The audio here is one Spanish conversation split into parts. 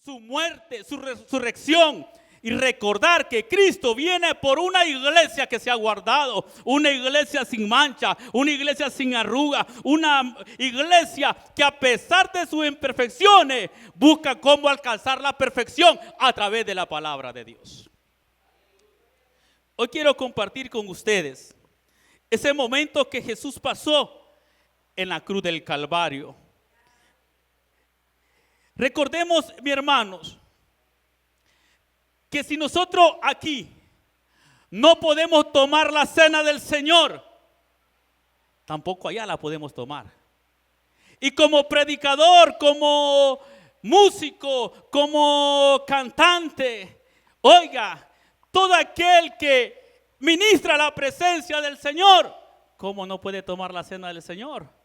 su muerte, su resurrección. Y recordar que Cristo viene por una iglesia que se ha guardado, una iglesia sin mancha, una iglesia sin arruga, una iglesia que a pesar de sus imperfecciones busca cómo alcanzar la perfección a través de la palabra de Dios. Hoy quiero compartir con ustedes ese momento que Jesús pasó en la cruz del Calvario. Recordemos, mis hermanos, que si nosotros aquí no podemos tomar la cena del Señor, tampoco allá la podemos tomar. Y como predicador, como músico, como cantante, oiga, todo aquel que ministra la presencia del Señor, ¿cómo no puede tomar la cena del Señor?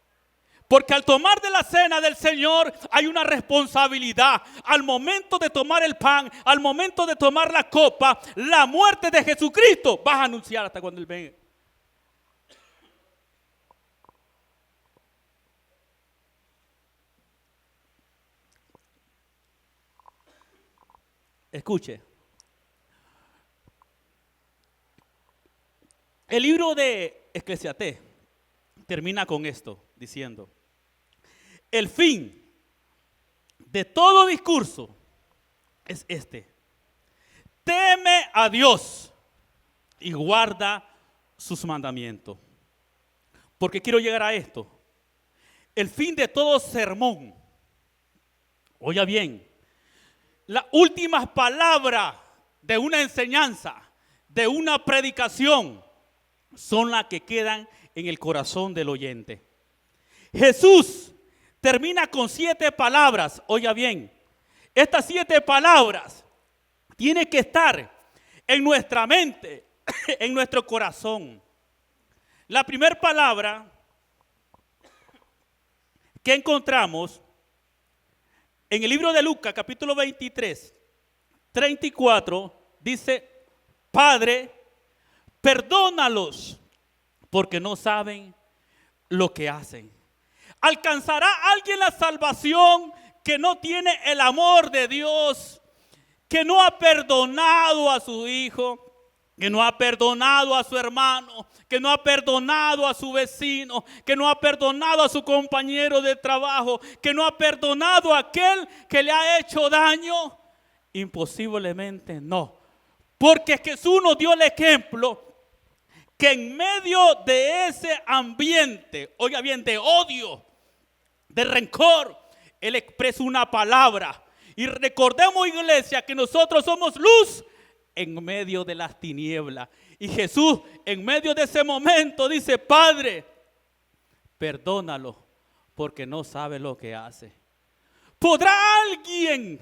Porque al tomar de la cena del Señor hay una responsabilidad. Al momento de tomar el pan, al momento de tomar la copa, la muerte de Jesucristo vas a anunciar hasta cuando Él venga. Escuche. El libro de Eclesiastés termina con esto, diciendo: el fin de todo discurso es este: teme a Dios y guarda sus mandamientos. Porque quiero llegar a esto. El fin de todo sermón, oiga bien, las últimas palabras de una enseñanza, de una predicación, son las que quedan en el corazón del oyente. Jesús termina con 7 palabras, oiga bien, estas 7 palabras tienen que estar en nuestra mente, en nuestro corazón. La primera palabra que encontramos en el libro de Lucas, capítulo 23, 34, dice: Padre, perdónalos, porque no saben lo que hacen. ¿Alcanzará alguien la salvación que no tiene el amor de Dios, que no ha perdonado a su hijo, que no ha perdonado a su hermano, que no ha perdonado a su vecino, que no ha perdonado a su compañero de trabajo, que no ha perdonado a aquel que le ha hecho daño? Imposiblemente no, porque Jesús nos dio el ejemplo que en medio de ese ambiente, oiga bien, de odio, de rencor, Él expresa una palabra. Y recordemos, iglesia, que nosotros somos luz en medio de las tinieblas. Y Jesús, en medio de ese momento, dice: Padre, perdónalo, porque no sabe lo que hace. ¿Podrá alguien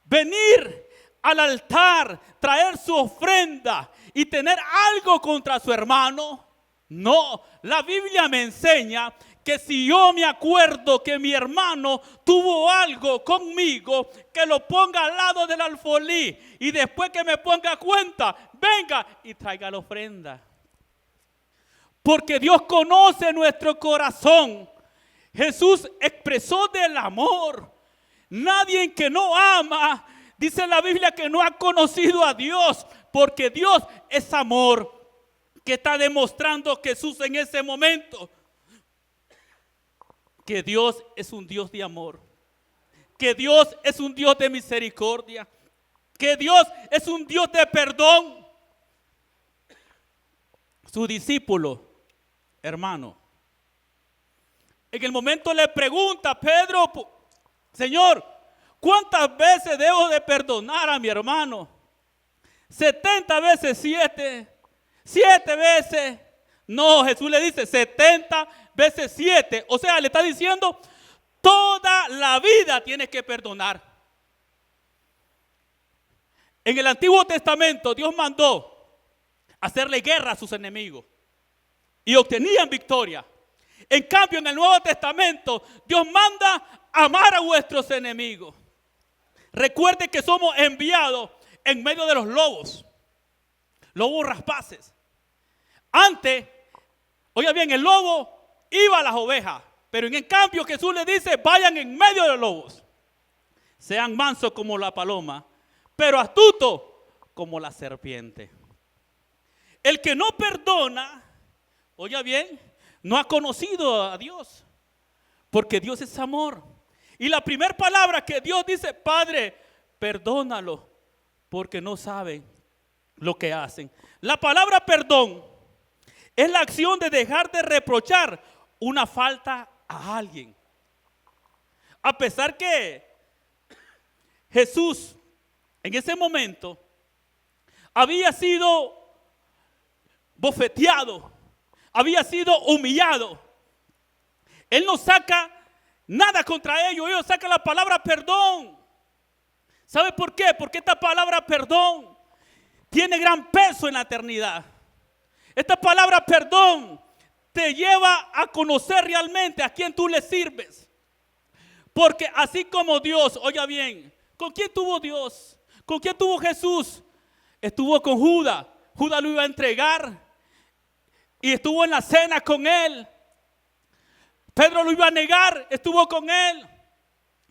venir al altar, traer su ofrenda y tener algo contra su hermano? No, la Biblia me enseña que si yo me acuerdo que mi hermano tuvo algo conmigo, que lo ponga al lado del alfolí y después que me ponga cuenta, venga y traiga la ofrenda. Porque Dios conoce nuestro corazón. Jesús expresó del amor. Nadie que no ama, dice la Biblia, que no ha conocido a Dios, porque Dios es amor, que está demostrando Jesús en ese momento. Que Dios es un Dios de amor, que Dios es un Dios de misericordia, que Dios es un Dios de perdón. Su discípulo, hermano, en el momento le pregunta a Pedro: Señor, ¿cuántas veces debo de perdonar a mi hermano? 70 veces 7, 7 veces. No, Jesús le dice 70 veces 7. O sea, le está diciendo: toda la vida tienes que perdonar. En el Antiguo Testamento Dios mandó hacerle guerra a sus enemigos y obtenían victoria. En cambio, en el Nuevo Testamento Dios manda amar a vuestros enemigos. Recuerde que somos enviados en medio de los lobos rapaces. Antes, oiga bien, el lobo iba a las ovejas, pero en cambio Jesús le dice: vayan en medio de los lobos. sean mansos como la paloma, pero astutos como la serpiente. El que no perdona, oiga bien, no ha conocido a Dios, porque Dios es amor. Y la primera palabra que Dios dice: Padre, perdónalo, porque no saben lo que hacen. La palabra perdón es la acción de dejar de reprochar una falta a alguien. A pesar que Jesús en ese momento había sido bofeteado, había sido humillado, Él no saca nada contra ellos, ellos sacan la palabra perdón. ¿Sabe por qué? Porque esta palabra perdón tiene gran peso en la eternidad. Esta palabra perdón te lleva a conocer realmente a quién tú le sirves. Porque así como Dios, oiga bien, ¿con quién tuvo Dios? ¿Con quién tuvo Jesús? Estuvo con Judas. Judas lo iba a entregar y estuvo en la cena con él. Pedro lo iba a negar, estuvo con él.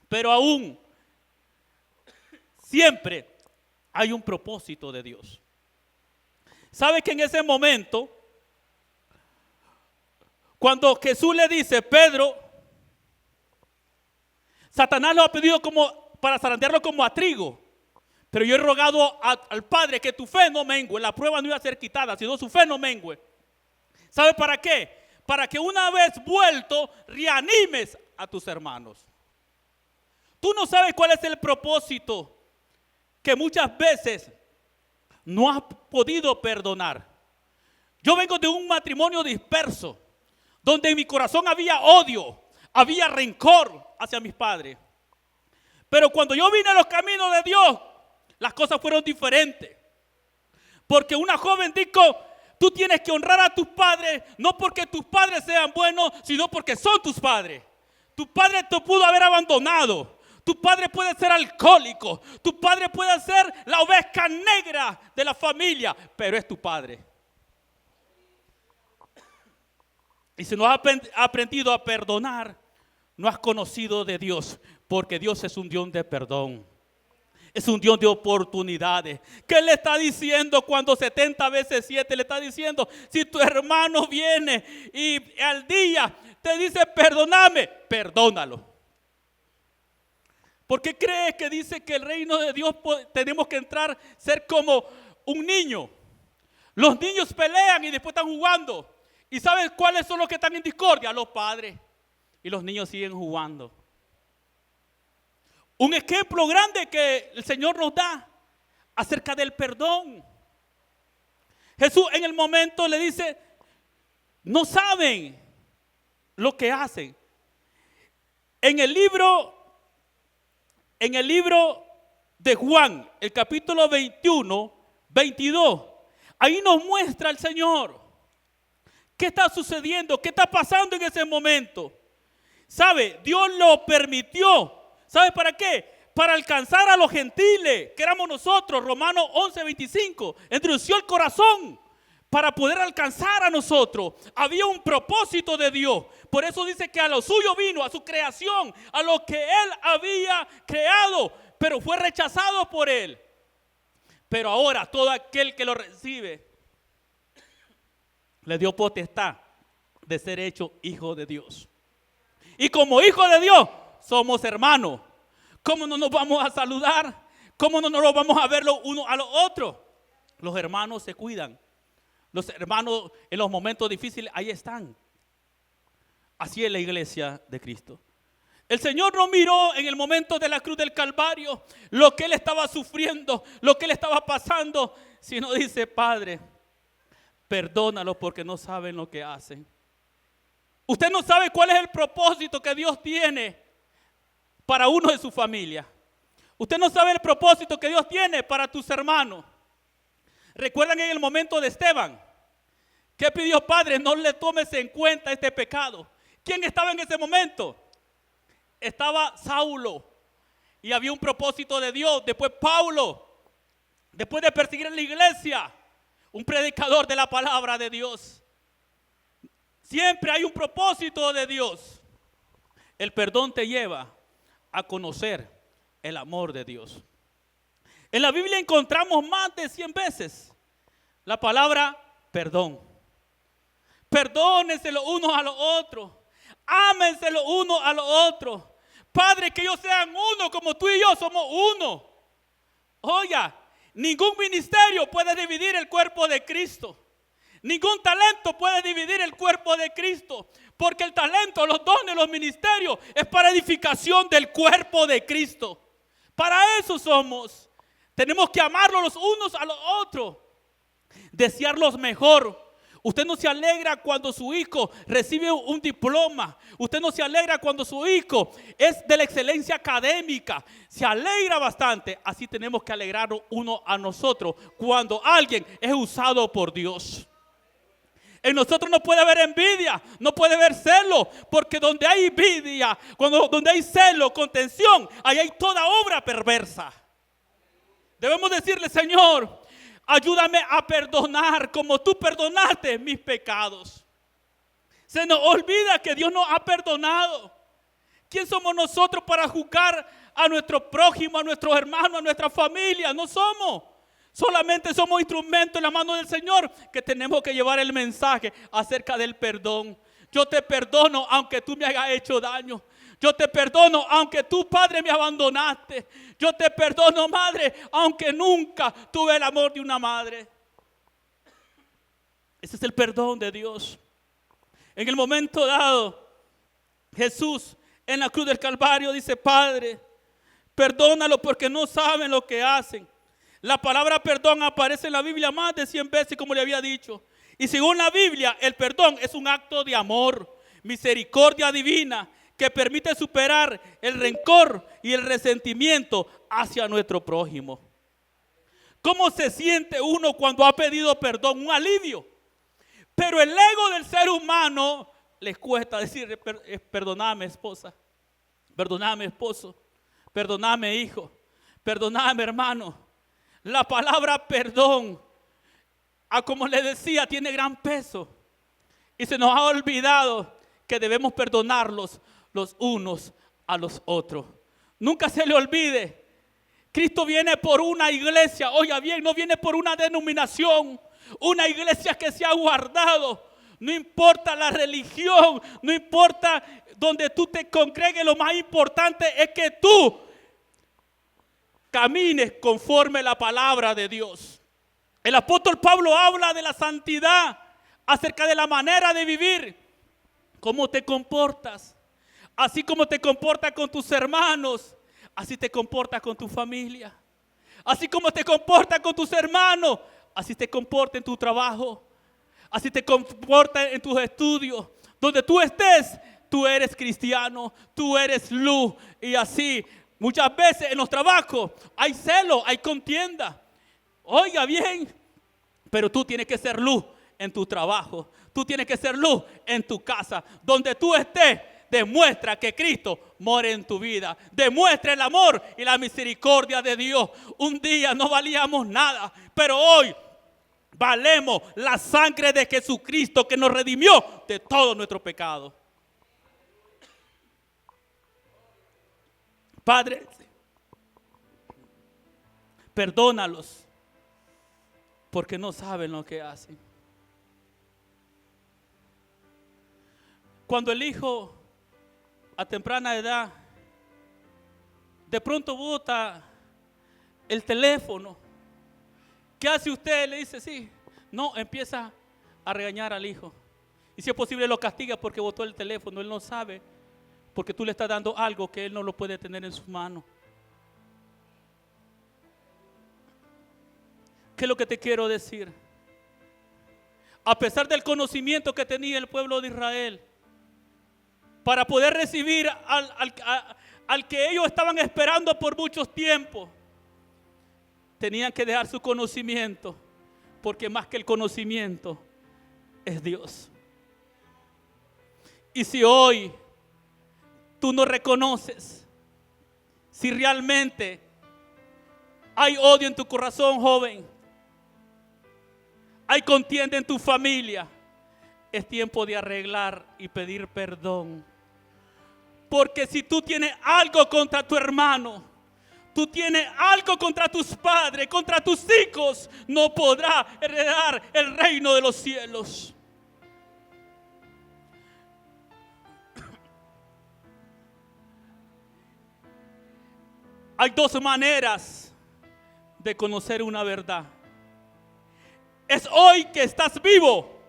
Pero aún, siempre hay un propósito de Dios. ¿Sabe que en ese momento, cuando Jesús le dice: Pedro, Satanás lo ha pedido como para zarandearlo como a trigo, pero yo he rogado al Padre que tu fe no mengue. La prueba no iba a ser quitada, sino su fe no mengue. ¿Sabe para qué? Para que una vez vuelto reanimes a tus hermanos. Tú no sabes cuál es el propósito que muchas veces no has podido perdonar. Yo vengo de un matrimonio disperso, donde en mi corazón había odio, había rencor hacia mis padres. Pero cuando yo vine a los caminos de Dios, las cosas fueron diferentes. Porque una joven dijo: tú tienes que honrar a tus padres, no porque tus padres sean buenos, sino porque son tus padres. Tu padre te pudo haber abandonado. Tu padre puede ser alcohólico. Tu padre puede ser la oveja negra de la familia, pero es tu padre. Y si no has aprendido a perdonar, no has conocido de Dios, porque Dios es un Dios de perdón. Es un Dios de oportunidades. ¿Qué le está diciendo cuando 70 veces 7 le está diciendo? Si tu hermano viene y al día te dice: perdóname, perdónalo. ¿Por qué crees que dice que el reino de Dios tenemos que entrar, ser como un niño? Los niños pelean y después están jugando. ¿Y sabes cuáles son los que están en discordia? Los padres. Y los niños siguen jugando. Un ejemplo grande que el Señor nos da acerca del perdón. Jesús en el momento le dice: no saben lo que hacen. En el libro de Juan, el capítulo 21, 22, ahí nos muestra el Señor qué está sucediendo, qué está pasando en ese momento. ¿Sabe? Dios lo permitió. ¿Sabe para qué? Para alcanzar a los gentiles, que éramos nosotros. Romanos 11, 25. Endureció el corazón para poder alcanzar a nosotros. Había un propósito de Dios. Por eso dice que a lo suyo vino, a su creación, a lo que Él había creado, pero fue rechazado por Él. Pero ahora todo aquel que lo recibe, le dio potestad de ser hecho hijo de Dios. Y como hijo de Dios, somos hermanos. ¿Cómo no nos vamos a saludar? ¿Cómo no nos vamos a ver los unos a los otros? Los hermanos se cuidan. Los hermanos en los momentos difíciles, ahí están. Así es la iglesia de Cristo. El Señor no miró en el momento de la cruz del Calvario lo que Él estaba sufriendo, lo que Él estaba pasando, sino dice: Padre, perdónalos porque no saben lo que hacen. Usted no sabe cuál es el propósito que Dios tiene para uno de su familia. Usted no sabe el propósito que Dios tiene para tus hermanos. ¿Recuerdan en el momento de Esteban? ¿Qué pidió? Padre, no le tomes en cuenta este pecado. ¿Quién estaba en ese momento? Estaba Saulo. Y había un propósito de Dios. Después Pablo. Después de perseguir en la iglesia, un predicador de la palabra de Dios. Siempre hay un propósito de Dios. El perdón te lleva a conocer el amor de Dios. En la Biblia encontramos más de 100 veces la palabra perdón. Perdónense los unos a los otros. Ámense los unos a los otros. Padre, que ellos sean uno como tú y yo somos uno. Oiga, ningún ministerio puede dividir el cuerpo de Cristo. Ningún talento puede dividir el cuerpo de Cristo. Porque el talento, los dones, los ministerios es para edificación del cuerpo de Cristo. Para eso somos. Tenemos que amarlos los unos a los otros. Desearlos mejor. Usted no se alegra cuando su hijo recibe un diploma. Usted no se alegra cuando su hijo es de la excelencia académica. Se alegra bastante. Así tenemos que alegrarnos uno a nosotros cuando alguien es usado por Dios. En nosotros no puede haber envidia, no puede haber celo, porque donde hay envidia, donde hay celo, contención, ahí hay toda obra perversa. Debemos decirle, Señor, ayúdame a perdonar como tú perdonaste mis pecados. Se nos olvida que Dios nos ha perdonado. ¿Quién somos nosotros para juzgar a nuestro prójimo, a nuestros hermanos, a nuestra familia? No somos. Solamente somos instrumentos en la mano del Señor que tenemos que llevar el mensaje acerca del perdón. Yo te perdono aunque tú me hayas hecho daño. Yo te perdono aunque tú, Padre, me abandonaste. Yo te perdono, Madre, aunque nunca tuve el amor de una madre. Ese es el perdón de Dios. En el momento dado, Jesús en la cruz del Calvario dice, Padre, perdónalo porque no saben lo que hacen. La palabra perdón aparece en la Biblia más de 100 veces, como le había dicho. Y según la Biblia, el perdón es un acto de amor, misericordia divina, que permite superar el rencor y el resentimiento hacia nuestro prójimo. ¿Cómo se siente uno cuando ha pedido perdón? Un alivio. Pero el ego del ser humano les cuesta decir, perdóname, esposa, perdóname, esposo, perdóname, hijo, perdóname, hermano. La palabra perdón, como le decía, tiene gran peso. Y se nos ha olvidado que debemos perdonarlos los unos a los otros. Nunca se le olvide. Cristo viene por una iglesia, oiga bien, no viene por una denominación. Una iglesia que se ha guardado. No importa la religión, no importa donde tú te congregues, lo más importante es que tú camines conforme a la palabra de Dios. El apóstol Pablo habla de la santidad, acerca de la manera de vivir, cómo te comportas. Así como te comportas con tus hermanos, así te comportas con tu familia. Así como te comportas con tus hermanos, así te comportas en tu trabajo. Así te comportas en tus estudios. Donde tú estés, tú eres cristiano, tú eres luz. Y así, muchas veces en los trabajos hay celo, hay contienda. Oiga bien, pero tú tienes que ser luz en tu trabajo. Tú tienes que ser luz en tu casa. Donde tú estés, demuestra que Cristo mora en tu vida. Demuestra el amor y la misericordia de Dios. Un día no valíamos nada, pero hoy valemos la sangre de Jesucristo que nos redimió de todo nuestro pecado. Padre, perdónalos porque no saben lo que hacen. Cuando el hijo a temprana edad de pronto bota el teléfono, ¿qué hace usted? Le dice sí. No, empieza a regañar al hijo. Y si es posible lo castiga porque botó el teléfono. Él no sabe porque tú le estás dando algo que él no lo puede tener en sus manos. ¿Qué es lo que te quiero decir? A pesar del conocimiento que tenía el pueblo de Israel, para poder recibir al que ellos estaban esperando por muchos tiempos, tenían que dejar su conocimiento, porque más que el conocimiento es Dios. Y si hoy tú no reconoces, si realmente hay odio en tu corazón, joven, hay contienda en tu familia, es tiempo de arreglar y pedir perdón. Porque si tú tienes algo contra tu hermano, tú tienes algo contra tus padres, contra tus hijos, no podrás heredar el reino de los cielos. Hay dos maneras de conocer una verdad. Es hoy que estás vivo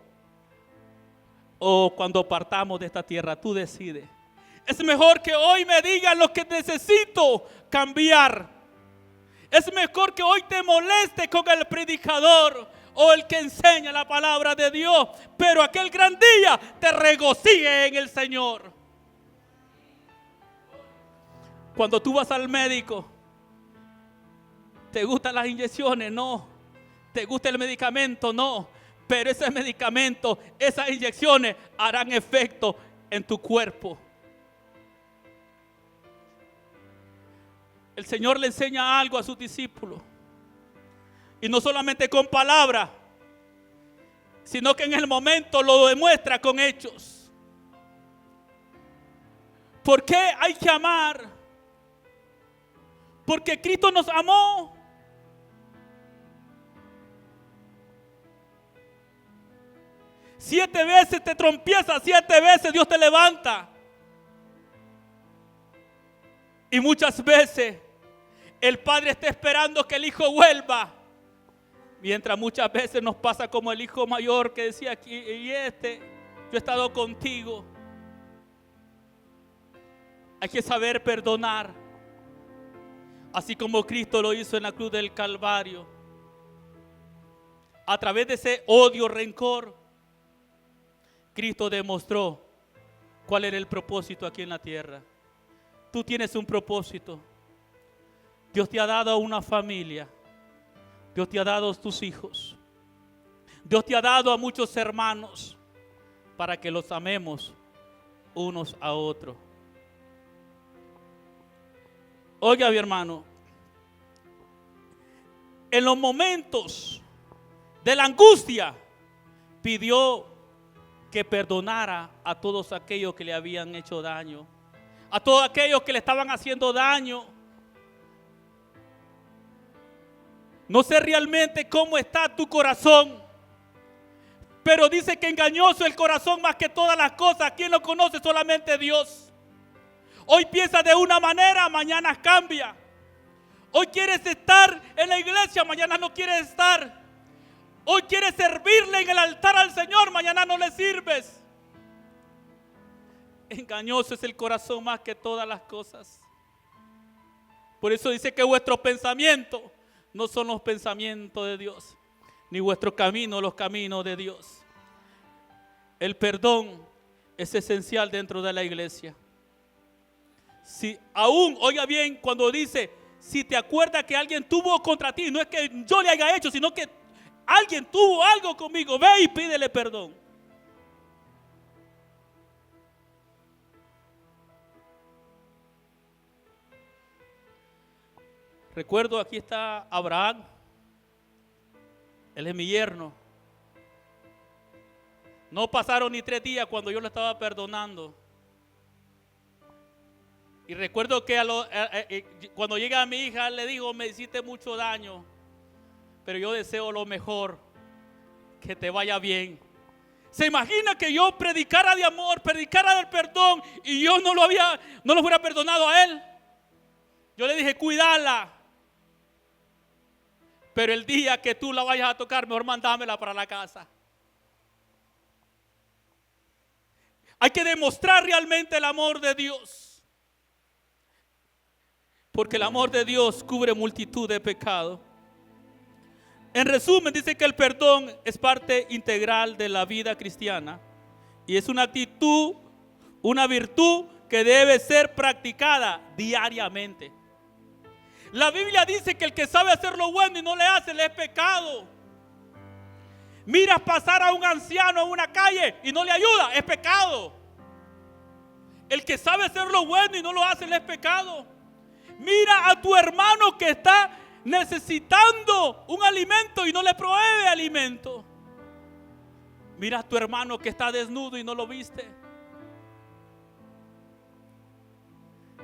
o cuando partamos de esta tierra. Tú decides. Es mejor que hoy me digas lo que necesito cambiar. Es mejor que hoy te moleste con el predicador o el que enseña la palabra de Dios, pero aquel gran día te regocijes en el Señor. Cuando tú vas al médico, ¿te gustan las inyecciones? No. ¿Te gusta el medicamento? No. Pero ese medicamento, esas inyecciones harán efecto en tu cuerpo. El Señor le enseña algo a sus discípulos. Y no solamente con palabras, sino que en el momento lo demuestra con hechos. ¿Por qué hay que amar? Porque Cristo nos amó. Siete veces te trompiezas, 7 veces Dios te levanta. Y muchas veces el Padre está esperando que el Hijo vuelva. Mientras muchas veces nos pasa como el hijo mayor que decía aquí, yo he estado contigo. Hay que saber perdonar. Así como Cristo lo hizo en la cruz del Calvario. A través de ese odio, rencor, Cristo demostró cuál era el propósito aquí en la tierra. Tú tienes un propósito. Dios te ha dado una familia. Dios te ha dado a tus hijos. Dios te ha dado a muchos hermanos para que los amemos unos a otros. Oiga, mi hermano, en los momentos de la angustia pidió que perdonara a todos aquellos que le habían hecho daño, a todos aquellos que le estaban haciendo daño. No sé realmente cómo está tu corazón, pero dice que engañoso el corazón más que todas las cosas. ¿Quién lo conoce? Solamente Dios. Hoy piensa de una manera, mañana cambia. Hoy quieres estar en la iglesia, mañana no quieres estar. Hoy quieres servirle en el altar al Señor, mañana no le sirves. Engañoso es el corazón más que todas las cosas. Por eso dice que vuestros pensamientos no son los pensamientos de Dios, ni vuestros caminos los caminos de Dios. El perdón es esencial dentro de la iglesia. Si aún, oiga bien, cuando dice, si te acuerdas que alguien tuvo contra ti, no es que yo le haya hecho, sino que alguien tuvo algo conmigo, ve y pídele perdón. Recuerdo, aquí está Abraham. Él es mi yerno. No pasaron ni 3 días cuando yo lo estaba perdonando. Y recuerdo que cuando llega mi hija, le dijo, me hiciste mucho daño, pero yo deseo lo mejor, que te vaya bien. ¿Se imagina que yo predicara de amor, predicara del perdón y yo no lo hubiera perdonado a él? Yo le dije, cuídala. Pero el día que tú la vayas a tocar, mejor mandámela para la casa. Hay que demostrar realmente el amor de Dios. Porque el amor de Dios cubre multitud de pecados. En resumen, dice que el perdón es parte integral de la vida cristiana. Y es una actitud, una virtud que debe ser practicada diariamente. La Biblia dice que el que sabe hacer lo bueno y no le hace, le es pecado. Miras pasar a un anciano en una calle y no le ayuda, es pecado. El que sabe hacer lo bueno y no lo hace, le es pecado. Mira a tu hermano que está necesitando un alimento y no le provee alimento. Mira a tu hermano que está desnudo y no lo viste.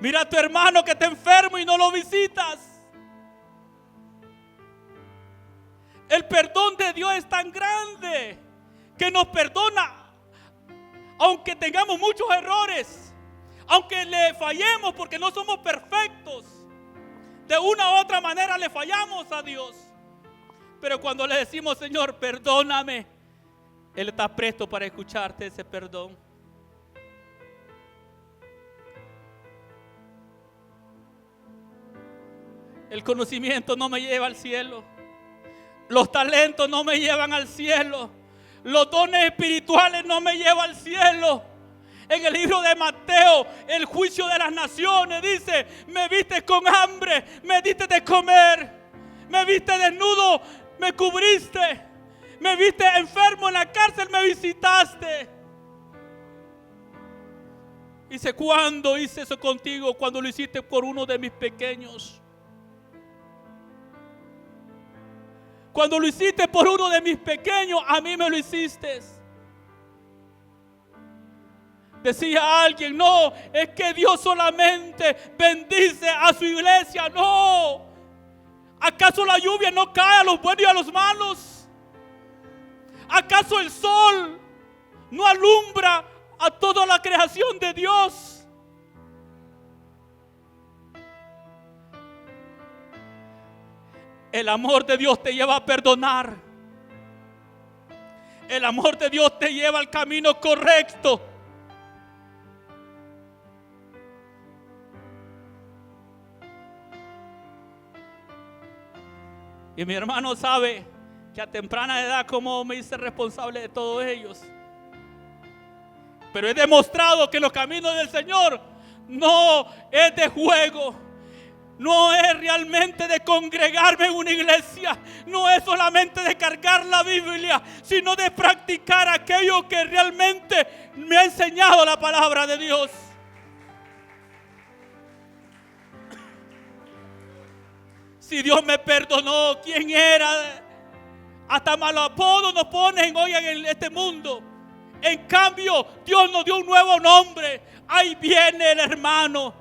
Mira a tu hermano que está enfermo y no lo visitas. El perdón de Dios es tan grande que nos perdona aunque tengamos muchos errores, aunque le fallemos, porque no somos perfectos. De una u otra manera le fallamos a Dios. Pero cuando le decimos, Señor, perdóname, Él está presto para escucharte ese perdón. El conocimiento no me lleva al cielo. Los talentos no me llevan al cielo. Los dones espirituales no me llevan al cielo. En el libro de Mateo, el juicio de las naciones dice: me viste con hambre, me diste de comer, me viste desnudo, me cubriste, me viste enfermo en la cárcel, me visitaste. Dice: ¿cuándo hice eso contigo? Cuando lo hiciste por uno de mis pequeños. Cuando lo hiciste por uno de mis pequeños, a mí me lo hiciste. Decía alguien: no, es que Dios solamente bendice a su iglesia. No. ¿Acaso la lluvia no cae a los buenos y a los malos? ¿Acaso el sol no alumbra a toda la creación de Dios? El amor de Dios te lleva a perdonar. El amor de Dios te lleva al camino correcto. Y mi hermano sabe que a temprana edad como me hice responsable de todos ellos. Pero he demostrado que los caminos del Señor no es de juego. No es realmente de congregarme en una iglesia. No es solamente de cargar la Biblia, sino de practicar aquello que realmente me ha enseñado la palabra de Dios. Si Dios me perdonó, ¿quién era? Hasta malo apodo nos ponen hoy en este mundo. En cambio, Dios nos dio un nuevo nombre. Ahí viene el hermano.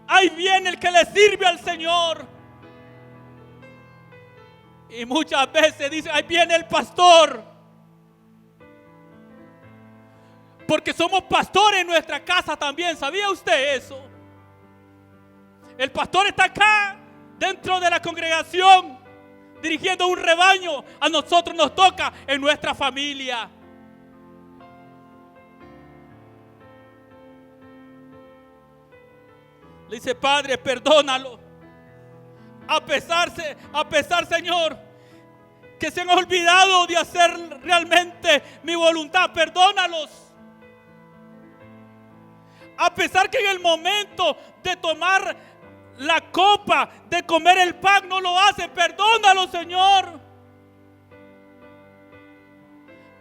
Ahí viene el que le sirve al Señor. Y muchas veces dicen: ahí viene el pastor. Porque somos pastores en nuestra casa también. ¿Sabía usted eso? El pastor está acá, dentro de la congregación, dirigiendo un rebaño. A nosotros nos toca en nuestra familia. Le dice: Padre, perdónalo. A pesar, Señor, que se han olvidado de hacer realmente mi voluntad, perdónalos. A pesar que en el momento de tomar la copa, de comer el pan, no lo hacen, perdónalo, Señor.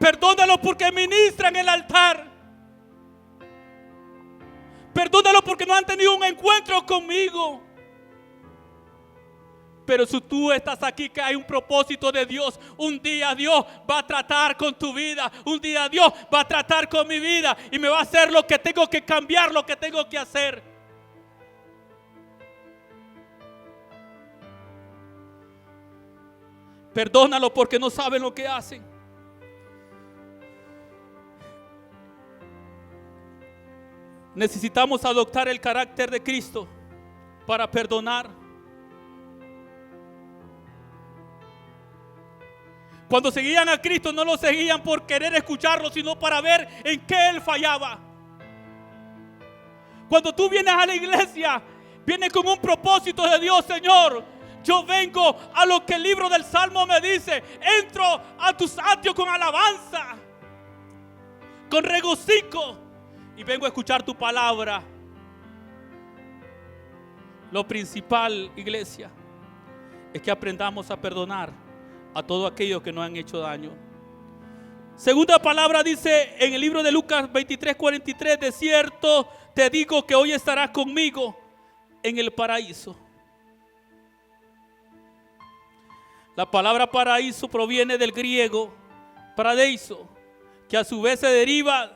Perdónalo porque ministran el altar. Perdónalo porque no han tenido un encuentro conmigo. Pero si tú estás aquí, que hay un propósito de Dios. Un día Dios va a tratar con tu vida. Un día Dios va a tratar con mi vida. Y me va a hacer lo que tengo que cambiar, lo que tengo que hacer. Perdónalo porque no saben lo que hacen. Necesitamos adoptar el carácter de Cristo para perdonar. Cuando seguían a Cristo, no lo seguían por querer escucharlo, sino para ver en qué Él fallaba. Cuando tú vienes a la iglesia, vienes con un propósito de Dios. Señor, yo vengo a lo que el libro del Salmo me dice: entro a tus atrios con alabanza, con regocijo, y vengo a escuchar tu palabra. Lo principal, iglesia, es que aprendamos a perdonar a todos aquellos que nos han hecho daño. Segunda palabra dice en el libro de Lucas 23:43: de cierto te digo que hoy estarás conmigo en el paraíso. La palabra paraíso proviene del griego paradeiso, que a su vez se deriva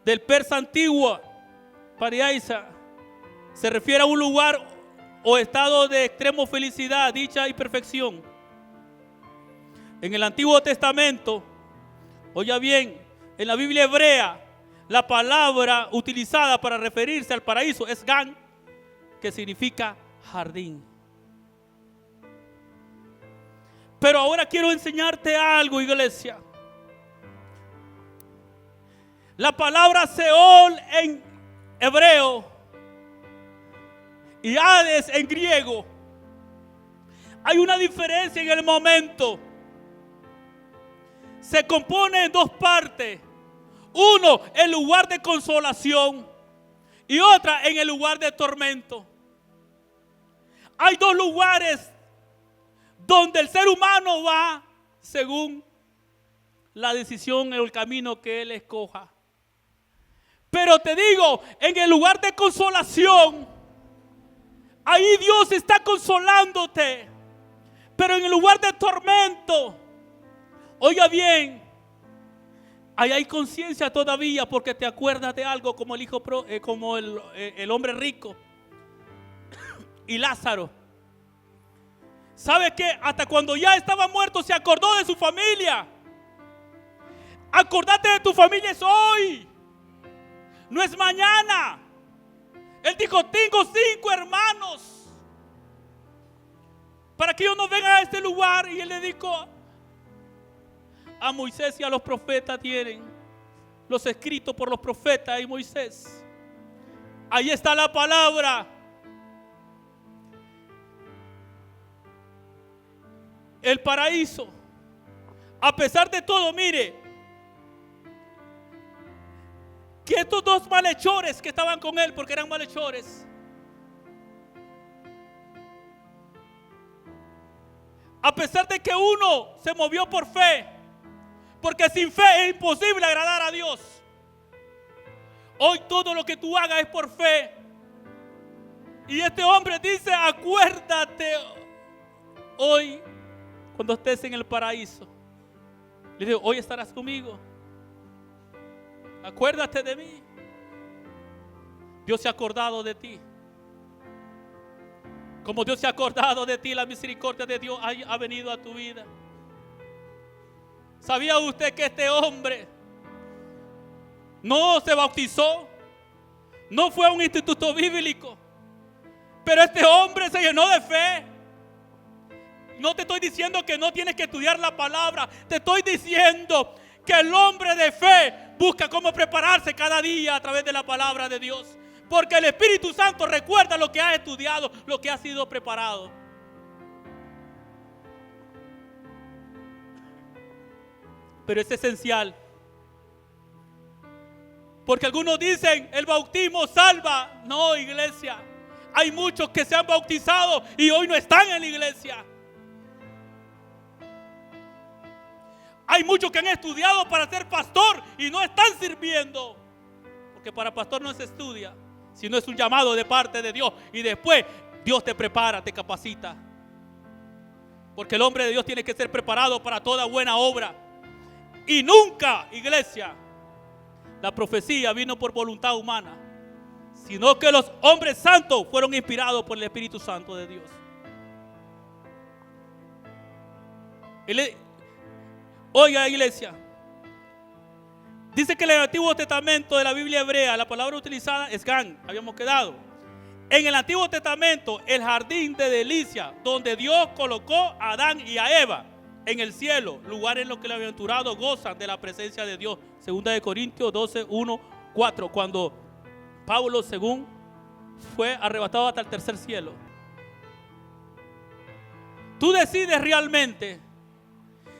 del persa antiguo, paraíso. Se refiere a un lugar o estado de extremo felicidad, dicha y perfección. En el Antiguo Testamento, oiga bien, en la Biblia hebrea, la palabra utilizada para referirse al paraíso es Gan, que significa jardín. Pero ahora quiero enseñarte algo, iglesia. La palabra Seol en hebreo y Hades en griego, hay una diferencia en el momento. Se compone en dos partes. Uno, el lugar de consolación, y otra en el lugar de tormento. Hay dos lugares donde el ser humano va según la decisión o el camino que él escoja. Pero te digo, en el lugar de consolación, ahí Dios está consolándote. Pero en el lugar de tormento, oiga bien, ahí hay conciencia todavía, porque te acuerdas de algo como el hombre rico y Lázaro. ¿Sabe qué? Hasta cuando ya estaba muerto se acordó de su familia. Acordate de tu familia, es hoy, no es mañana. Él dijo, tengo 5 hermanos, para que ellos no vengan a este lugar. Y él le dijo a Moisés y a los profetas, tienen los escritos por los profetas y Moisés. Ahí está la palabra. El paraíso. A pesar de todo, mire, que estos 2 malhechores que estaban con él, porque eran malhechores, a pesar de que uno se movió por fe, porque sin fe es imposible agradar a Dios. Hoy todo lo que tú hagas es por fe. Y este hombre dice, acuérdate hoy cuando estés en el paraíso. Le digo, hoy estarás conmigo. Acuérdate de mí. Dios se ha acordado de ti. Como Dios se ha acordado de ti, la misericordia de Dios ha venido a tu vida. ¿Sabía usted que este hombre no se bautizó? No fue a un instituto bíblico, pero este hombre se llenó de fe. No te estoy diciendo que no tienes que estudiar la palabra. Te estoy diciendo que el hombre de fe busca cómo prepararse cada día a través de la palabra de Dios. Porque el Espíritu Santo recuerda lo que ha estudiado, lo que ha sido preparado. Pero es esencial. Porque algunos dicen, el bautismo salva. No, iglesia. Hay muchos que se han bautizado y hoy no están en la iglesia. Hay muchos que han estudiado para ser pastor y no están sirviendo. Porque para pastor no se estudia, sino es un llamado de parte de Dios. Y después Dios te prepara, te capacita. Porque el hombre de Dios tiene que ser preparado para toda buena obra. Y nunca, iglesia, la profecía vino por voluntad humana, sino que los hombres santos fueron inspirados por el Espíritu Santo de Dios. Oiga, iglesia, dice que en el Antiguo Testamento de la Biblia hebrea, la palabra utilizada es Gan, habíamos quedado. En el Antiguo Testamento, el jardín de delicia, donde Dios colocó a Adán y a Eva en el cielo, lugar en los que los bienaventurados gozan de la presencia de Dios. 2 de Corintios 12, 1, 4, cuando Pablo, según, fue arrebatado hasta el tercer cielo. Tú decides realmente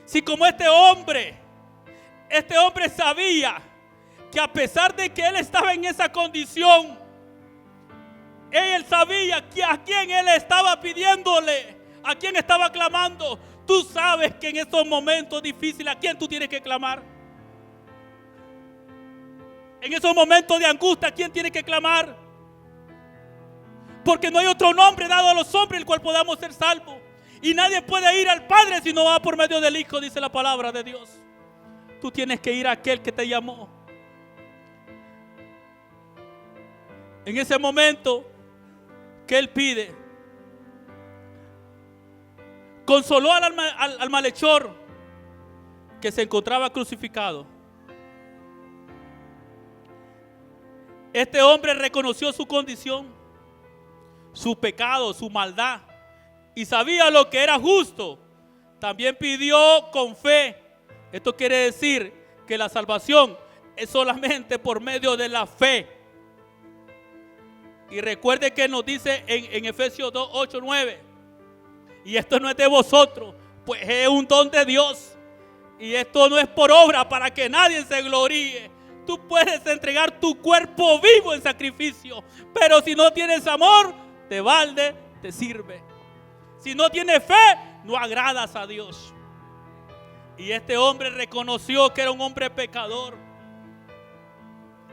si, como este hombre sabía que a pesar de que él estaba en esa condición, él sabía que a quién él estaba pidiéndole, a quién estaba clamando. Tú sabes que en estos momentos difíciles, ¿a quién tú tienes que clamar? En esos momentos de angustia, ¿a quién tienes que clamar? Porque no hay otro nombre dado a los hombres el cual podamos ser salvos. Y nadie puede ir al Padre si no va por medio del Hijo, dice la palabra de Dios. Tú tienes que ir a aquel que te llamó. En ese momento que él pide, consoló al malhechor que se encontraba crucificado. Este hombre reconoció su condición, su pecado, su maldad, y sabía lo que era justo. También pidió con fe. Esto quiere decir que la salvación es solamente por medio de la fe. Y recuerde que nos dice en Efesios 2, 8, 9: y esto no es de vosotros, pues es un don de Dios. Y esto no es por obra para que nadie se gloríe. Tú puedes entregar tu cuerpo vivo en sacrificio, pero si no tienes amor, de balde te sirve. Si no tienes fe, no agradas a Dios. Y este hombre reconoció que era un hombre pecador.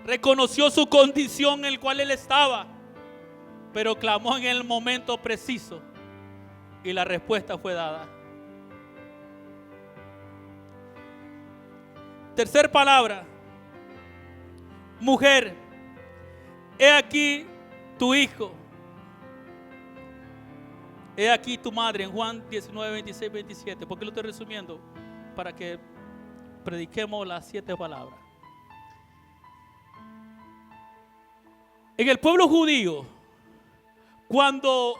Reconoció su condición en la cual él estaba, pero clamó en el momento preciso y la respuesta fue dada. Tercer palabra: mujer, he aquí tu hijo, he aquí tu madre. En Juan 19, 26, 27. ¿Por qué lo estoy resumiendo? Para que prediquemos las 7 palabras. En el pueblo judío, cuando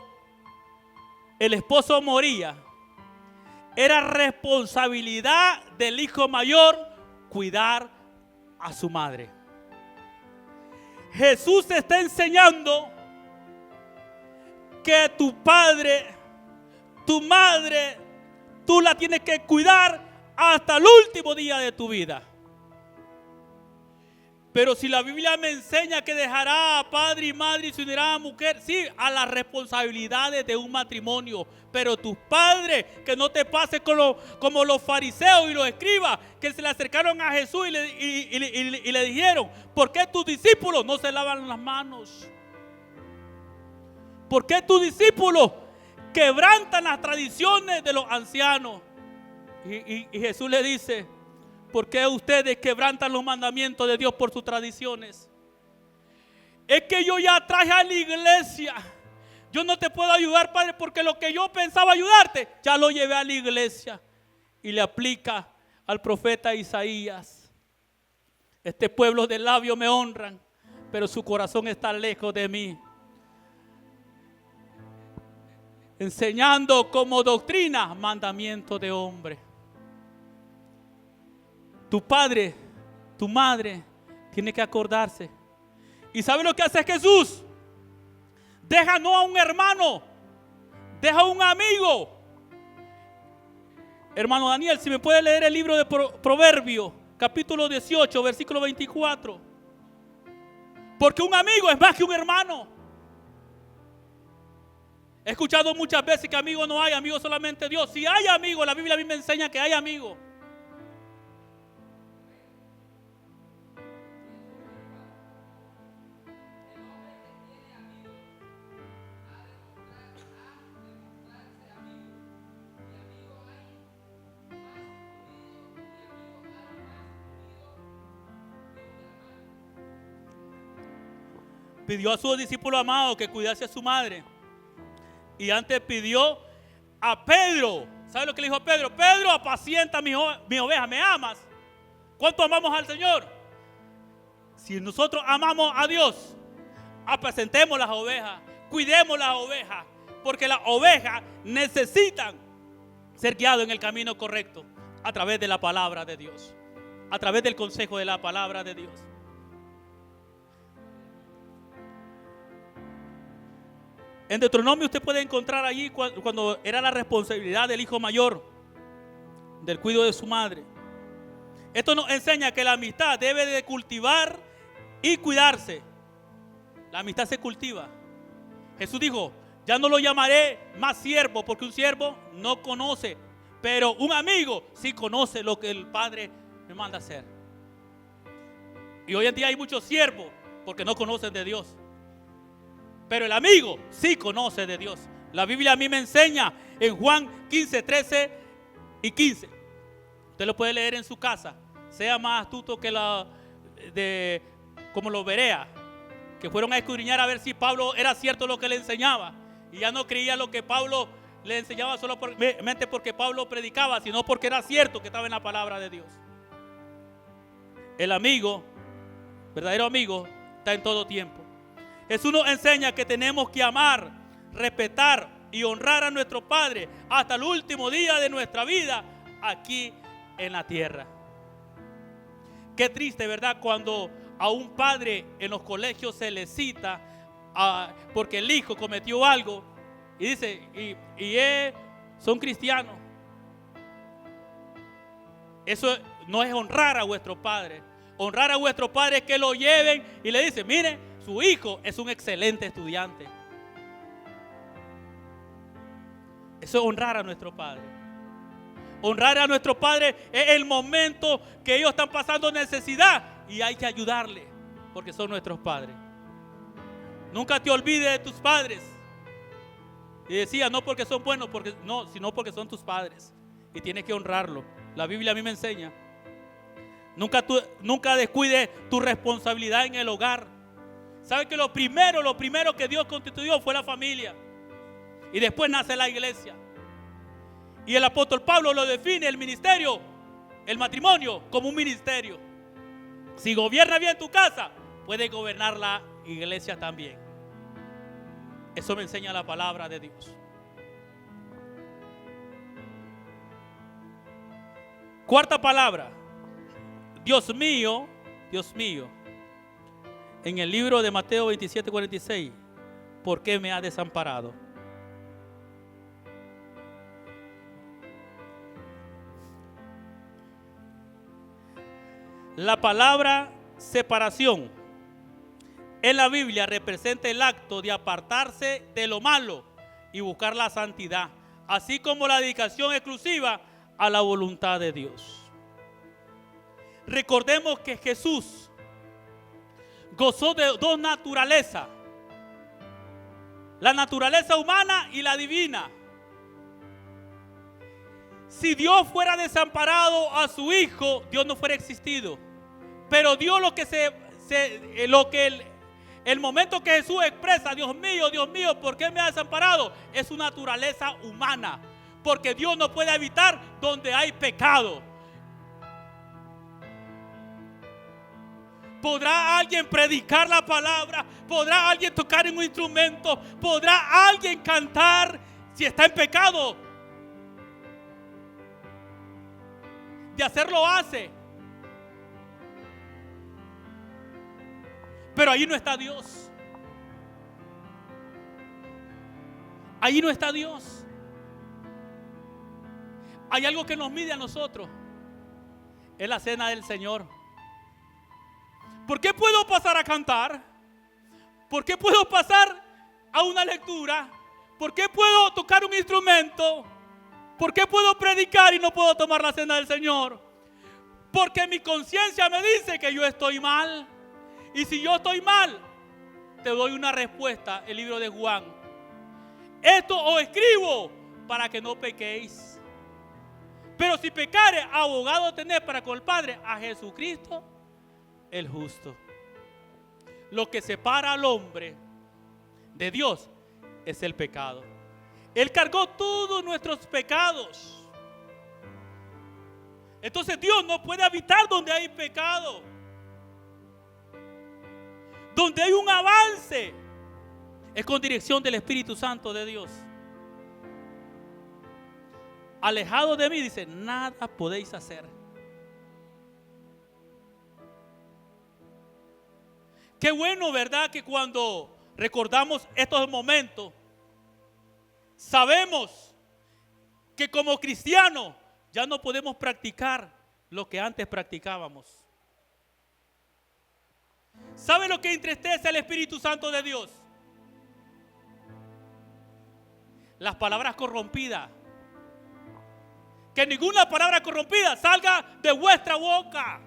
el esposo moría, era responsabilidad del hijo mayor cuidar a su madre. Jesús te está enseñando que tu padre, tu madre, tú la tienes que cuidar hasta el último día de tu vida. Pero si la Biblia me enseña que dejará a padre y madre y se unirá a mujer, sí, a las responsabilidades de un matrimonio. Pero tus padres, que no te pase como los fariseos y los escribas, que se le acercaron a Jesús y le dijeron: ¿por qué tus discípulos no se lavan las manos? ¿Por qué tus discípulos quebrantan las tradiciones de los ancianos? Y Jesús le dice: ¿por qué ustedes quebrantan los mandamientos de Dios por sus tradiciones? Es que yo ya traje a la iglesia. Yo no te puedo ayudar, Padre, porque lo que yo pensaba ayudarte, ya lo llevé a la iglesia. Y le aplica al profeta Isaías: este pueblo de labios me honran, pero su corazón está lejos de mí, enseñando como doctrina mandamiento de hombre. Tu padre, tu madre tiene que acordarse. ¿Y sabe lo que hace Jesús? Deja no a un hermano, deja a un amigo. Hermano Daniel, si me puede leer el libro de Proverbios, capítulo 18, versículo 24. Porque un amigo es más que un hermano. He escuchado muchas veces que amigos no hay, amigos solamente Dios. Si hay amigos, la Biblia a mí me enseña que hay amigos. Pidió a su discípulo amado que cuidase a su madre. Y antes pidió a Pedro. ¿Sabe lo que le dijo a Pedro? Pedro, apacienta mi oveja. ¿Me amas? ¿Cuánto amamos al Señor? Si nosotros amamos a Dios, apacentemos las ovejas, cuidemos las ovejas, porque las ovejas necesitan ser guiadas en el camino correcto a través de la palabra de Dios, a través del consejo de la palabra de Dios. En Deuteronomio usted puede encontrar allí cuando era la responsabilidad del hijo mayor del cuidado de su madre. Esto nos enseña que la amistad debe de cultivar y cuidarse. La amistad se cultiva. Jesús dijo: ya no lo llamaré más siervo, porque un siervo no conoce, pero un amigo sí conoce lo que el Padre me manda hacer. Y hoy en día hay muchos siervos porque no conocen de Dios. Pero el amigo sí conoce de Dios. La Biblia a mí me enseña en Juan 15, 13 y 15. Usted lo puede leer en su casa. Sea más astuto que como los Berea, que fueron a escudriñar a ver si Pablo era cierto lo que le enseñaba. Y ya no creía lo que Pablo le enseñaba solamente porque Pablo predicaba, sino porque era cierto que estaba en la palabra de Dios. El amigo, verdadero amigo, está en todo tiempo. Jesús nos enseña que tenemos que amar, respetar y honrar a nuestro Padre hasta el último día de nuestra vida aquí en la tierra. Qué triste, ¿verdad? Cuando a un padre en los colegios se le cita porque el hijo cometió algo y dice, son cristianos. Eso no es honrar a vuestro padre. Honrar a vuestro padre es que lo lleven y le dicen, mire, su hijo es un excelente estudiante. Eso es honrar a nuestro padre. Honrar a nuestro padre es el momento que ellos están pasando necesidad y hay que ayudarle porque son nuestros padres. Nunca te olvides de tus padres. Y decía, no porque son buenos, sino porque son tus padres y tienes que honrarlo. La Biblia a mí me enseña. Nunca descuides tu responsabilidad en el hogar. ¿Sabes que lo primero que Dios constituyó fue la familia? Y después nace la iglesia. Y el apóstol Pablo lo define el ministerio, el matrimonio, como un ministerio. Si gobierna bien tu casa, puedes gobernar la iglesia también. Eso me enseña la palabra de Dios. Cuarta palabra. Dios mío, Dios mío. En el libro de Mateo 27:46, ¿por qué me has desamparado? La palabra separación en la Biblia representa el acto de apartarse de lo malo y buscar la santidad, así como la dedicación exclusiva a la voluntad de Dios. Recordemos que Jesús gozó de dos naturalezas, la naturaleza humana y la divina. Si Dios fuera desamparado a su Hijo, Dios no fuera existido. Pero Dios el momento que Jesús expresa, Dios mío, ¿por qué me has desamparado? Es su naturaleza humana. Porque Dios no puede habitar donde hay pecado. ¿Podrá alguien predicar la palabra? ¿Podrá alguien tocar en un instrumento? ¿Podrá alguien cantar si está en pecado? De hacerlo hace. Pero ahí no está Dios. Ahí no está Dios. Hay algo que nos mide a nosotros. Es la cena del Señor. ¿Por qué puedo pasar a cantar? ¿Por qué puedo pasar a una lectura? ¿Por qué puedo tocar un instrumento? ¿Por qué puedo predicar y no puedo tomar la cena del Señor? Porque mi conciencia me dice que yo estoy mal. Y si yo estoy mal, te doy una respuesta, el libro de Juan. Esto os escribo para que no pequéis. Pero si pecare, abogado tenés para con el Padre, a Jesucristo el justo. Lo que separa al hombre de Dios es el pecado. Él cargó todos nuestros pecados. Entonces Dios no puede habitar donde hay pecado. Donde hay un avance es con dirección del Espíritu Santo de Dios. Alejado de mí, dice, nada podéis hacer. Qué bueno, ¿verdad? Que cuando recordamos estos momentos, sabemos que como cristianos ya no podemos practicar lo que antes practicábamos. ¿Sabe lo que entristece al Espíritu Santo de Dios? Las palabras corrompidas. Que ninguna palabra corrompida salga de vuestra boca.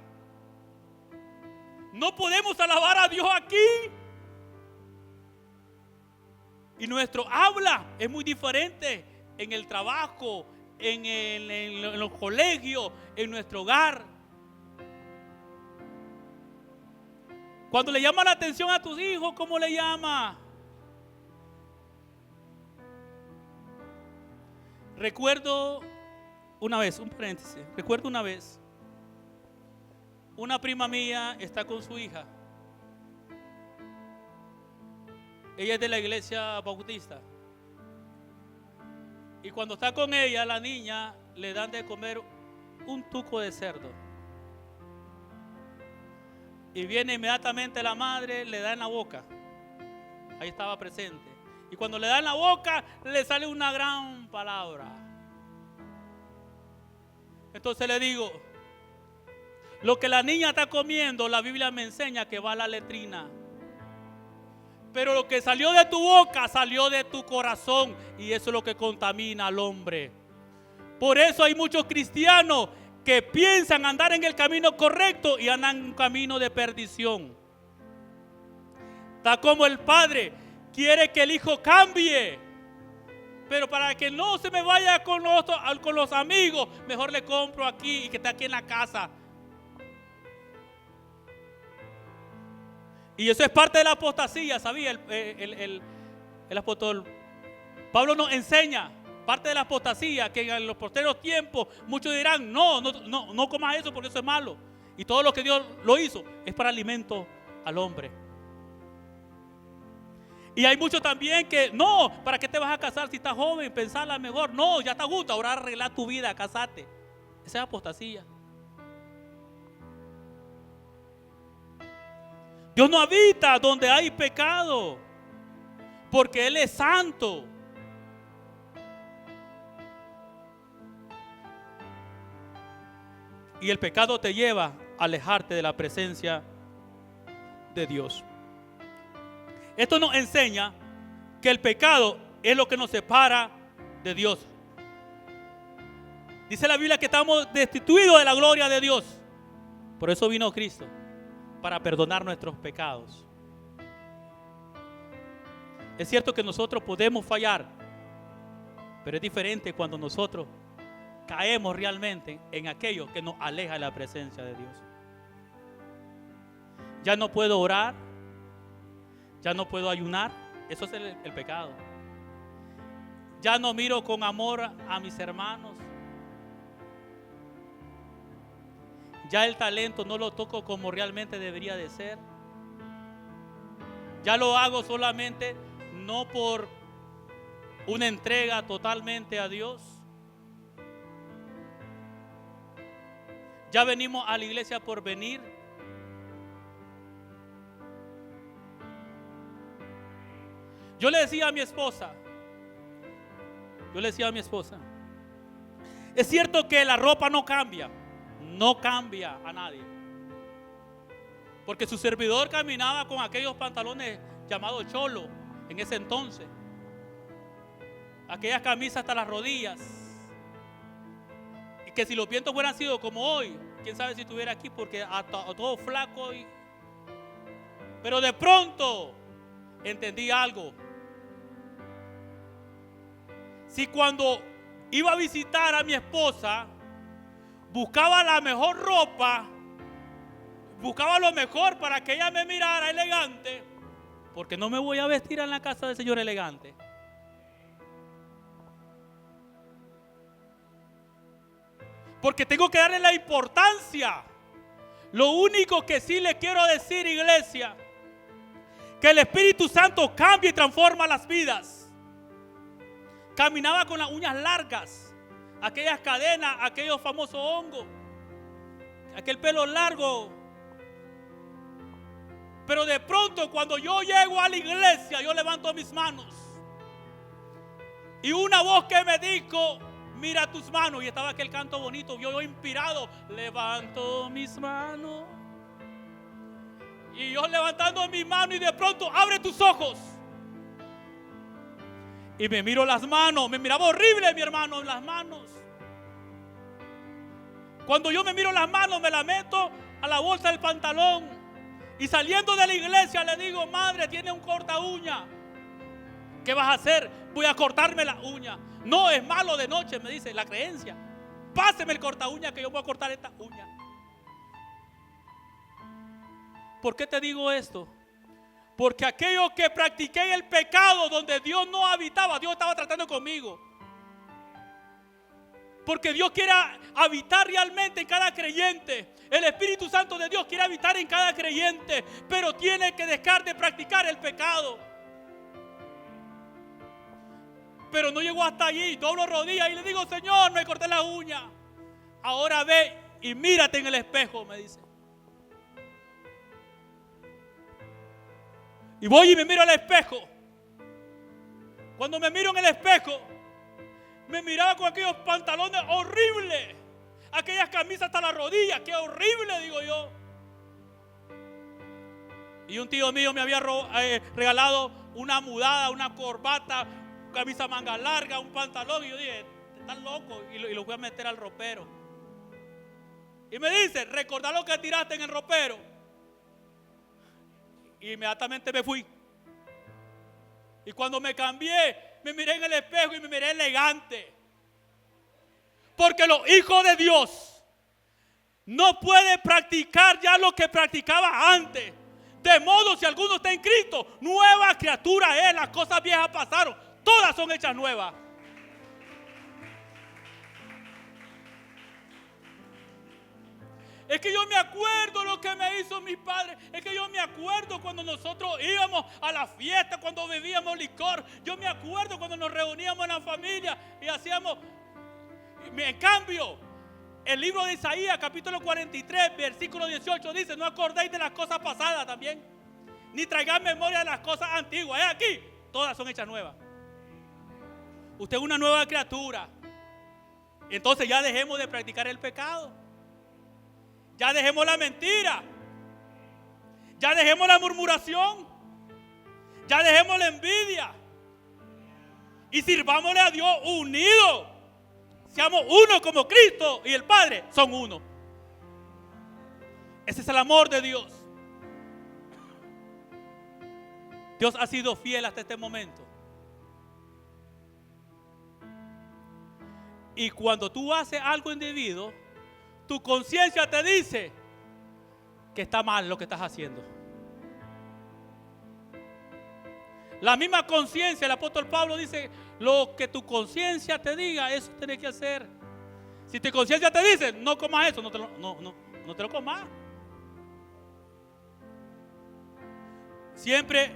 No podemos alabar a Dios aquí. Y nuestro habla es muy diferente en el trabajo, en los colegios, en nuestro hogar. Cuando le llama la atención a tus hijos, ¿cómo le llama? Recuerdo una vez, un paréntesis, recuerdo una vez, una prima mía está con su hija. Ella es de la iglesia bautista. Y cuando está con ella, la niña le dan de comer un tuco de cerdo. Y viene inmediatamente la madre, le da en la boca. Ahí estaba presente. Y cuando le da en la boca, le sale una gran palabra. Entonces le digo, lo que la niña está comiendo, la Biblia me enseña que va a la letrina. Pero lo que salió de tu boca, salió de tu corazón. Y eso es lo que contamina al hombre. Por eso hay muchos cristianos que piensan andar en el camino correcto y andan en un camino de perdición. Está como el padre quiere que el hijo cambie, pero para que no se me vaya con los amigos, mejor le compro aquí y que esté aquí en la casa. Y eso es parte de la apostasía, ¿sabía? El apóstol Pablo nos enseña parte de la apostasía, que en los posteriores tiempos muchos dirán, no comas eso porque eso es malo. Y todo lo que Dios lo hizo es para alimento al hombre. Y hay muchos también que, no, ¿para qué te vas a casar si estás joven? Pensarla mejor. No, ya te gusta, ahora arreglar tu vida, casate. Esa es apostasía. Dios no habita donde hay pecado, porque Él es santo. Y el pecado te lleva a alejarte de la presencia de Dios. Esto nos enseña que el pecado es lo que nos separa de Dios. Dice la Biblia que estamos destituidos de la gloria de Dios. Por eso vino Cristo, para perdonar nuestros pecados. Es cierto que nosotros podemos fallar, pero es diferente cuando nosotros caemos realmente en aquello que nos aleja de la presencia de Dios. Ya no puedo orar, ya no puedo ayunar, eso es el pecado. Ya no miro con amor a mis hermanos. Ya el talento no lo toco como realmente debería de ser. Ya lo hago solamente no por una entrega totalmente a Dios. Ya venimos a la iglesia por venir. Yo le decía a mi esposa, es cierto que la ropa no cambia a nadie. Porque su servidor caminaba con aquellos pantalones llamados cholo en ese entonces. Aquellas camisas hasta las rodillas. Y que si los vientos hubieran sido como hoy, quién sabe si estuviera aquí, porque a todo flaco. Pero de pronto entendí algo. Si cuando iba a visitar a mi esposa, buscaba la mejor ropa, buscaba lo mejor para que ella me mirara elegante, porque no me voy a vestir en la casa del Señor elegante. Porque tengo que darle la importancia. Lo único que sí le quiero decir, iglesia, que el Espíritu Santo cambia y transforma las vidas. Caminaba con las uñas largas, aquellas cadenas, aquellos famosos hongos, aquel pelo largo. Pero de pronto cuando yo llego a la iglesia, yo levanto mis manos. Y una voz que me dijo, mira tus manos. Y estaba aquel canto bonito, yo inspirado, levanto mis manos. Y yo levantando mis manos y de pronto, abre tus ojos. Y me miro las manos, me miraba horrible mi hermano en las manos. Cuando yo me miro las manos, me las meto a la bolsa del pantalón. Y saliendo de la iglesia le digo, madre, tiene un corta uña. ¿Qué vas a hacer? Voy a cortarme la uña. No, es malo de noche, me dice la creencia. Páseme el corta uña que yo voy a cortar esta uña. ¿Por qué te digo esto? Porque aquello que practiqué en el pecado donde Dios no habitaba, Dios estaba tratando conmigo. Porque Dios quiere habitar realmente en cada creyente. El Espíritu Santo de Dios quiere habitar en cada creyente, pero tiene que dejar de practicar el pecado. Pero no llegó hasta allí. Doblo rodillas y le digo: Señor, me corté la uña. Ahora ve y mírate en el espejo, me dice. Y voy y me miro al espejo. Cuando me miro en el espejo, me miraba con aquellos pantalones horribles, aquellas camisas hasta la rodilla, qué horrible, digo yo. Y un tío mío me había regalado una mudada, una corbata, camisa manga larga, un pantalón. Y yo dije: estás loco. Y lo fui a meter al ropero. Y me dice: recordá lo que tiraste en el ropero. Y inmediatamente me fui. Y cuando me cambié, me miré en el espejo y me miré elegante. Porque los hijos de Dios no pueden practicar ya lo que practicaba antes. De modo, si alguno está en Cristo, nueva criatura es. Las cosas viejas pasaron, todas son hechas nuevas. Es que yo me acuerdo lo que me hizo mi padre. Es que yo me acuerdo cuando nosotros íbamos a la fiesta, cuando bebíamos licor. Yo me acuerdo cuando nos reuníamos en la familia y hacíamos. En cambio, el libro de Isaías, capítulo 43, versículo 18 dice: no acordéis de las cosas pasadas también, ni traigáis memoria de las cosas antiguas. Aquí, todas son hechas nuevas. Usted es una nueva criatura. Entonces ya dejemos de practicar el pecado. Ya dejemos la mentira. Ya dejemos la murmuración. Ya dejemos la envidia. Y sirvámosle a Dios unidos. Seamos uno como Cristo y el Padre son uno. Ese es el amor de Dios. Dios ha sido fiel hasta este momento. Y cuando tú haces algo indebido, tu conciencia te dice que está mal lo que estás haciendo. La misma conciencia, el apóstol Pablo dice: lo que tu conciencia te diga, eso tienes que hacer. Si tu conciencia te dice: no comas eso, no te lo comas. Siempre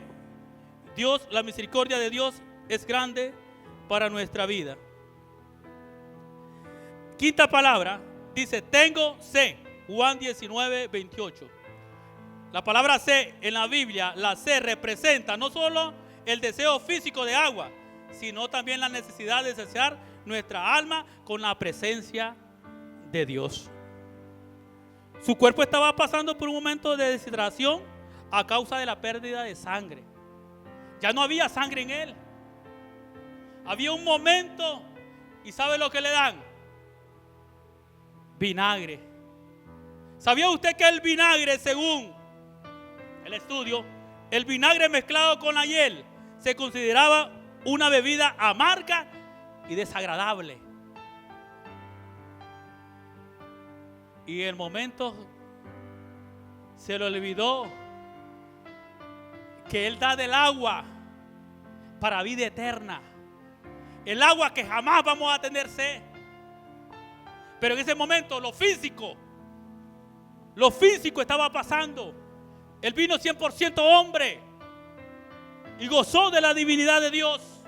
Dios, la misericordia de Dios es grande para nuestra vida. Quinta palabra. Dice: tengo sed. Juan 19, 28. La palabra sed en la Biblia, la sed representa no solo el deseo físico de agua, sino también la necesidad de saciar nuestra alma con la presencia de Dios. Su cuerpo estaba pasando por un momento de deshidratación a causa de la pérdida de sangre. Ya no había sangre en él. Había un momento, y ¿sabe lo que le dan? Vinagre. ¿Sabía usted que el vinagre, según el estudio, el vinagre mezclado con la hiel se consideraba una bebida amarga y desagradable? Y en el momento se le olvidó que Él da del agua para vida eterna, el agua que jamás vamos a tener sed. Pero en ese momento lo físico estaba pasando. Él vino 100% hombre y gozó de la divinidad de Dios.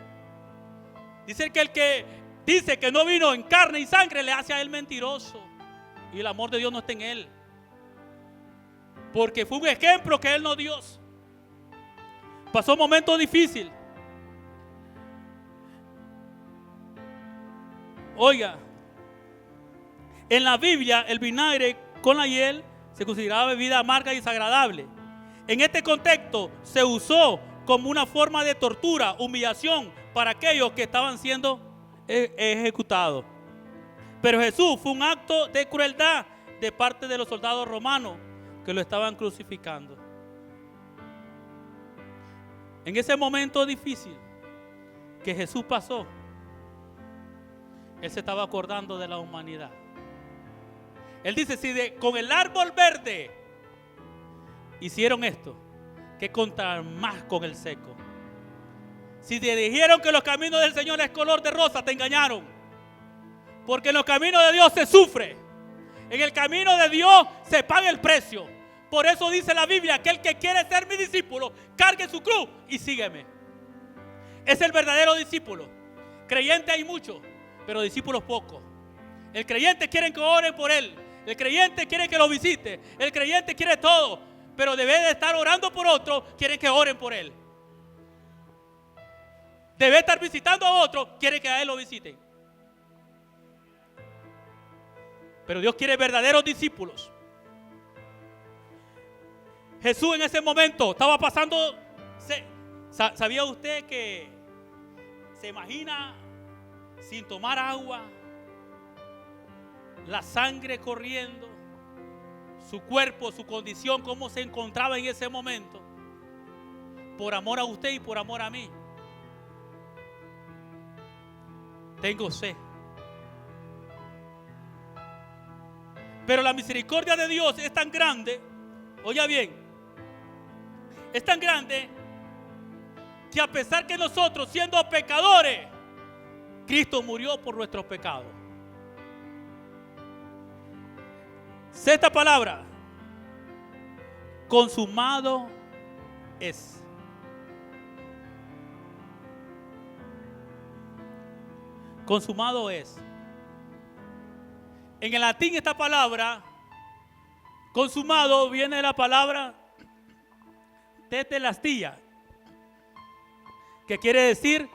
Dice que el que dice que no vino en carne y sangre le hace a él mentiroso, y el amor de Dios no está en él, porque fue un ejemplo que él no dio. Pasó un momento difícil. Oiga, en la Biblia el vinagre con la hiel se consideraba bebida amarga y desagradable. En este contexto se usó como una forma de tortura, humillación para aquellos que estaban siendo ejecutados. Pero Jesús fue un acto de crueldad de parte de los soldados romanos que lo estaban crucificando. En ese momento difícil que Jesús pasó, Él se estaba acordando de la humanidad. Él dice: si con el árbol verde hicieron esto, ¿qué contar más con el seco? Si te dijeron que los caminos del Señor es color de rosa, te engañaron. Porque en los caminos de Dios se sufre. En el camino de Dios se paga el precio. Por eso dice la Biblia, aquel que quiere ser mi discípulo, cargue su cruz y sígueme. Es el verdadero discípulo. Creyente hay muchos, pero discípulos pocos. El creyente quiere que oren por él. El creyente quiere que lo visite. El creyente quiere todo, pero debe de estar orando por otro, quiere que oren por él. Debe estar visitando a otro, quiere que a él lo visiten. Pero Dios quiere verdaderos discípulos. Jesús en ese momento estaba pasando. ¿Sabía usted que se imagina sin tomar agua, la sangre corriendo, su cuerpo, su condición, cómo se encontraba en ese momento? Por amor a usted y por amor a mí. Tengo sed. Pero la misericordia de Dios es tan grande, oiga bien, es tan grande que a pesar que nosotros siendo pecadores, Cristo murió por nuestros pecados. Sé esta palabra: consumado es. Consumado es. En el latín esta palabra, consumado, viene de la palabra tetelestai, que quiere decir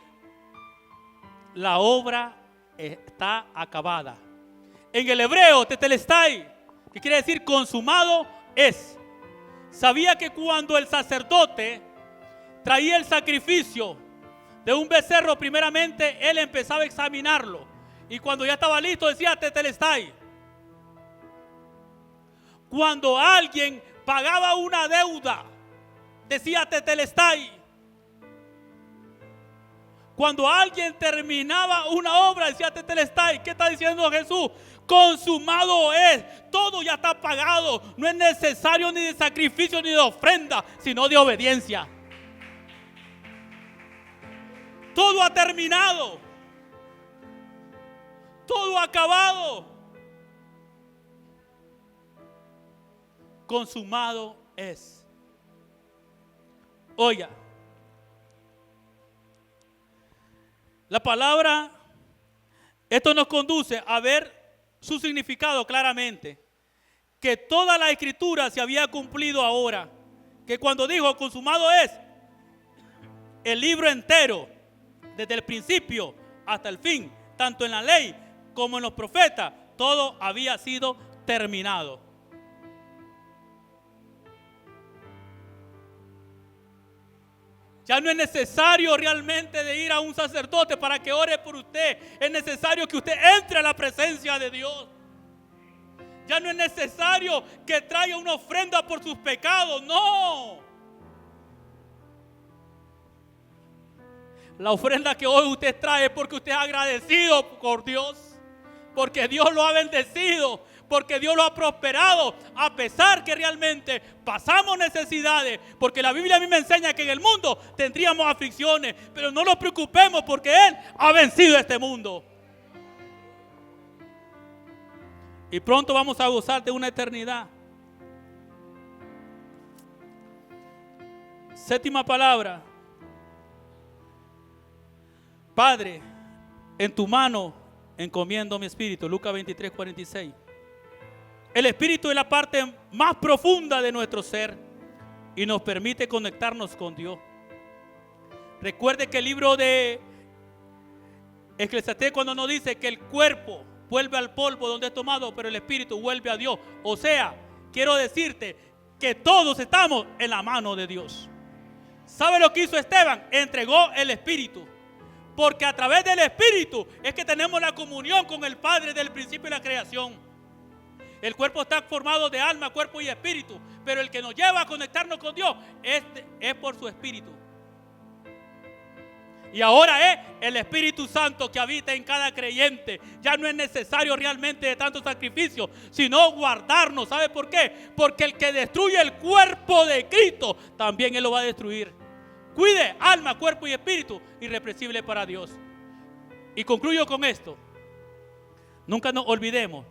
la obra está acabada. En el hebreo, tetelestai, que quiere decir consumado es. Sabía que cuando el sacerdote traía el sacrificio de un becerro, primeramente él empezaba a examinarlo. Y cuando ya estaba listo decía tetelestai. Cuando alguien pagaba una deuda, decía tetelestai. Cuando alguien terminaba una obra, decía tetelestai. ¿Qué está diciendo Jesús? Consumado es. Todo ya está pagado. No es necesario ni de sacrificio ni de ofrenda, sino de obediencia. Todo ha terminado. Todo acabado. Consumado es. Oiga, la palabra, esto nos conduce a ver su significado claramente. Que toda la escritura se había cumplido ahora. Que cuando dijo consumado es, el libro entero, desde el principio hasta el fin, tanto en la ley como en los profetas, todo había sido terminado. Ya no es necesario realmente de ir a un sacerdote para que ore por usted. Es necesario que usted entre a la presencia de Dios. Ya no es necesario que traiga una ofrenda por sus pecados. No. La ofrenda que hoy usted trae es porque usted es agradecido por Dios. Porque Dios lo ha bendecido. Porque Dios lo ha prosperado, a pesar que realmente pasamos necesidades. Porque la Biblia a mí me enseña que en el mundo tendríamos aflicciones, pero no nos preocupemos porque Él ha vencido este mundo. Y pronto vamos a gozar de una eternidad. Séptima palabra. Padre, en tu mano encomiendo mi espíritu. Lucas 23:46. El espíritu es la parte más profunda de nuestro ser y nos permite conectarnos con Dios. Recuerde que el libro de Eclesiastés cuando nos dice que el cuerpo vuelve al polvo donde es tomado, pero el espíritu vuelve a Dios. O sea, quiero decirte que todos estamos en la mano de Dios. ¿Sabe lo que hizo Esteban? Entregó el espíritu. Porque a través del espíritu es que tenemos la comunión con el Padre desde el principio de la creación. El cuerpo está formado de alma, cuerpo y espíritu. Pero el que nos lleva a conectarnos con Dios es por su espíritu. Y ahora es el Espíritu Santo que habita en cada creyente. Ya no es necesario realmente de tanto sacrificio, sino guardarnos. ¿Sabe por qué? Porque el que destruye el cuerpo de Cristo, también Él lo va a destruir. Cuide alma, cuerpo y espíritu, irrepresible para Dios. Y concluyo con esto. Nunca nos olvidemos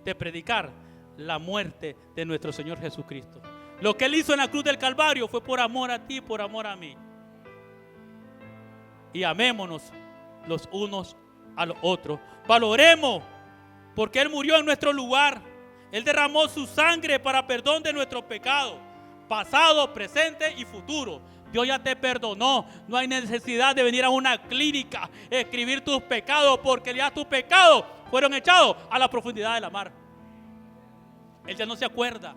de predicar la muerte de nuestro Señor Jesucristo. Lo que Él hizo en la cruz del Calvario fue por amor a ti, por amor a mí. Y amémonos los unos a los otros. Valoremos, porque Él murió en nuestro lugar. Él derramó su sangre para perdón de nuestros pecados, pasado, presente y futuro. Dios ya te perdonó. No hay necesidad de venir a una clínica, escribir tus pecados, porque ya tus pecados fueron echados a la profundidad de la mar. Él ya no se acuerda.